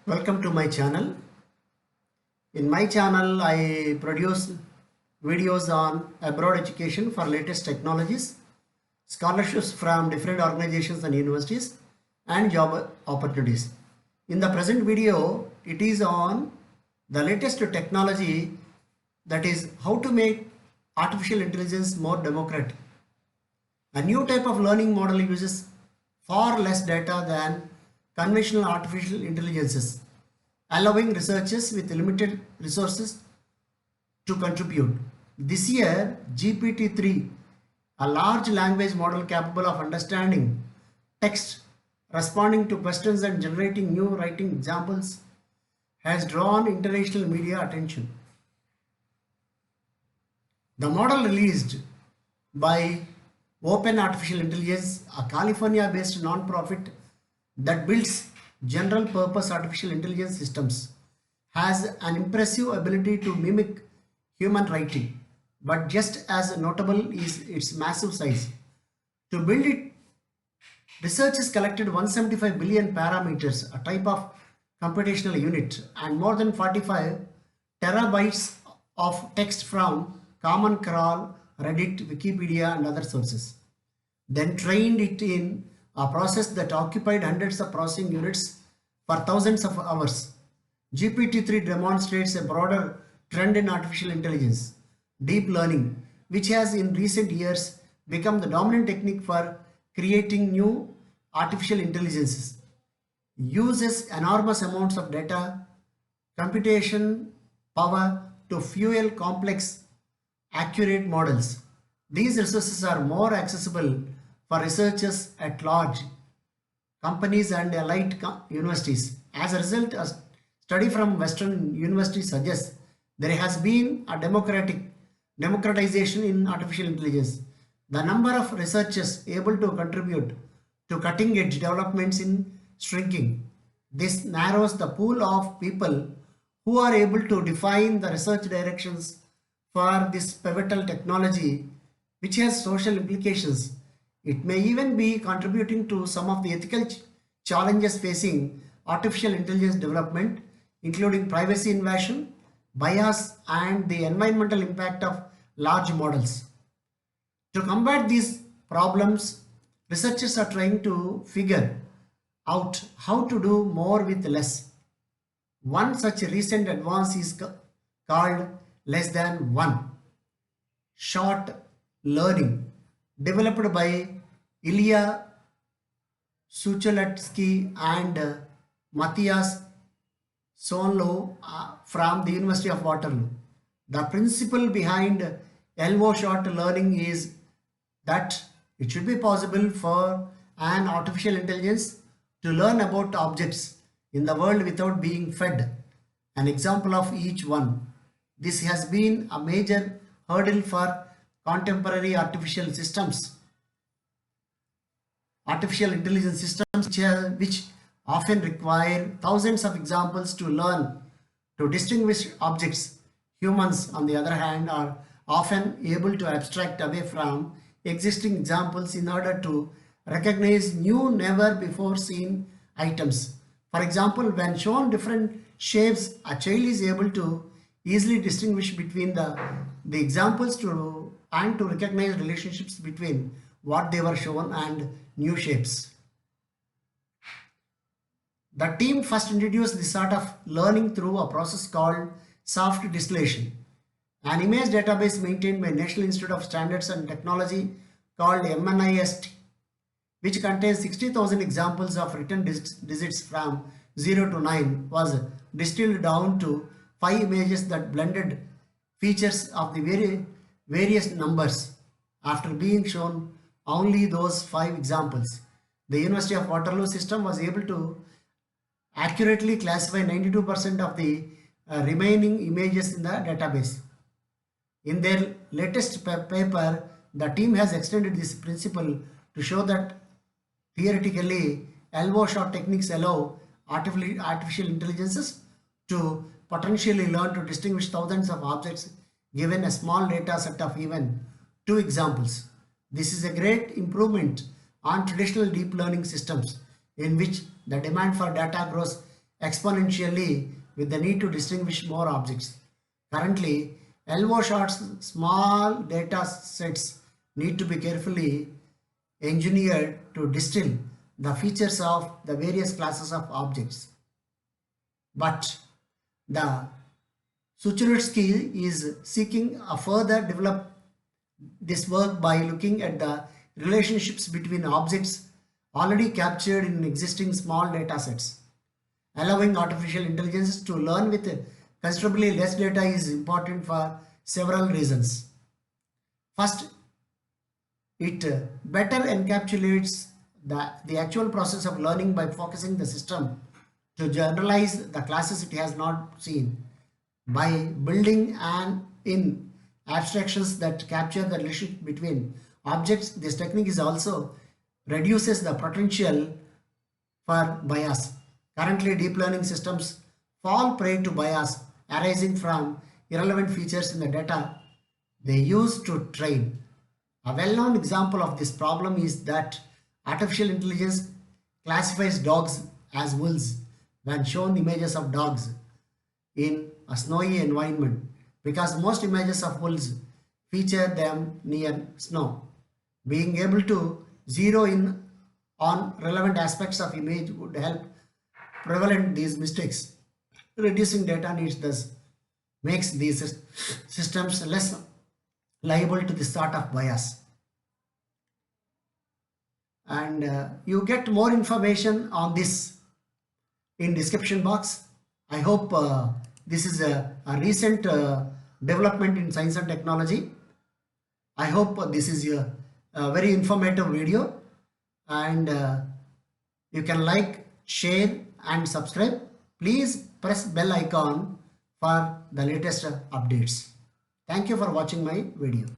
Welcome to my channel. In my channel, I produce videos on abroad education for latest technologies, scholarships from different organizations and universities, and job opportunities. In the present video, it is on the latest technology, that is how to make artificial intelligence more democratic. A new type of learning model uses far less data than conventional artificial intelligences, allowing researchers with limited resources to contribute. This year, GPT-3, a large language model capable of understanding text, responding to questions, and generating new writing examples, has drawn international media attention. The model released by Open Artificial Intelligence, a California based non-profit that builds general purpose artificial intelligence systems, has an impressive ability to mimic human writing. But just as notable is its massive size. To build it, researchers collected 175 billion parameters, a type of computational unit, and more than 45 terabytes of text from Common Crawl, Reddit, Wikipedia, and other sources. Then trained it in a process that occupied hundreds of processing units for thousands of hours. GPT-3 demonstrates a broader trend in artificial intelligence, deep learning, which has in recent years become the dominant technique for creating new artificial intelligences. Uses enormous amounts of data, computation power to fuel complex, accurate models. These resources are more accessible for researchers at large, companies, and elite universities. As a result, a study from Western universities suggests there has been a democratization in artificial intelligence. The number of researchers able to contribute to cutting edge developments in shrinking. This narrows the pool of people who are able to define the research directions for this pivotal technology, which has social implications. It may even be contributing to some of the ethical challenges facing artificial intelligence development, including privacy invasion, bias, and the environmental impact of large models. To combat these problems, researchers are trying to figure out how to do more with less. One such recent advance is called less than one short learning, developed by Ilya Suchalatsky and Matthias Sonlo from the University of Waterloo. The principle behind LO short learning is that it should be possible for an artificial intelligence to learn about objects in the world without being fed an example of each one. This has been a major hurdle for contemporary artificial intelligence systems which often require thousands of examples to learn to distinguish objects. Humans, on the other hand, are often able to abstract away from existing examples in order to recognize new, never before seen items. For example, when shown different shapes, a child is able to easily distinguish between the examples and to recognize relationships between what they were shown and new shapes. The team first introduced this sort of learning through a process called soft distillation, an image database maintained by National Institute of Standards and Technology called MNIST, which contains 60,000 examples of written digits from 0 to 9, was distilled down to 5 images that blended features of the various numbers. After being shown only those 5 examples, the University of Waterloo system was able to accurately classify 92% of the remaining images in the database. In their latest paper, the team has extended this principle to show that theoretically, LO short techniques allow artificial intelligences to potentially learn to distinguish thousands of objects given a small data set of even 2 examples. This is a great improvement on traditional deep learning systems in which the demand for data grows exponentially with the need to distinguish more objects. Currently, LO shorts small data sets need to be carefully engineered to distill the features of the various classes of objects. But the Suchuritsky is seeking a further develop this work by looking at the relationships between objects already captured in existing small data sets. Allowing artificial intelligence to learn with considerably less data is important for several reasons. First, it better encapsulates the actual process of learning by focusing the system to generalize the classes it has not seen. By building in abstractions that capture the relationship between objects, this technique is also reduces the potential for bias. Currently, deep learning systems fall prey to bias arising from irrelevant features in the data they use to train. A well-known example of this problem is that artificial intelligence classifies dogs as wolves when shown images of dogs in a snowy environment because most images of wolves feature them near snow. Being able to zero in on relevant aspects of image would help prevent these mistakes. Reducing data needs thus makes these systems less liable to this sort of bias. And you get more information on this in description box. I hope this is a recent development in science and technology. I hope this is a very informative video, and you can like, share and subscribe. Please press bell icon for the latest updates. Thank you for watching my video.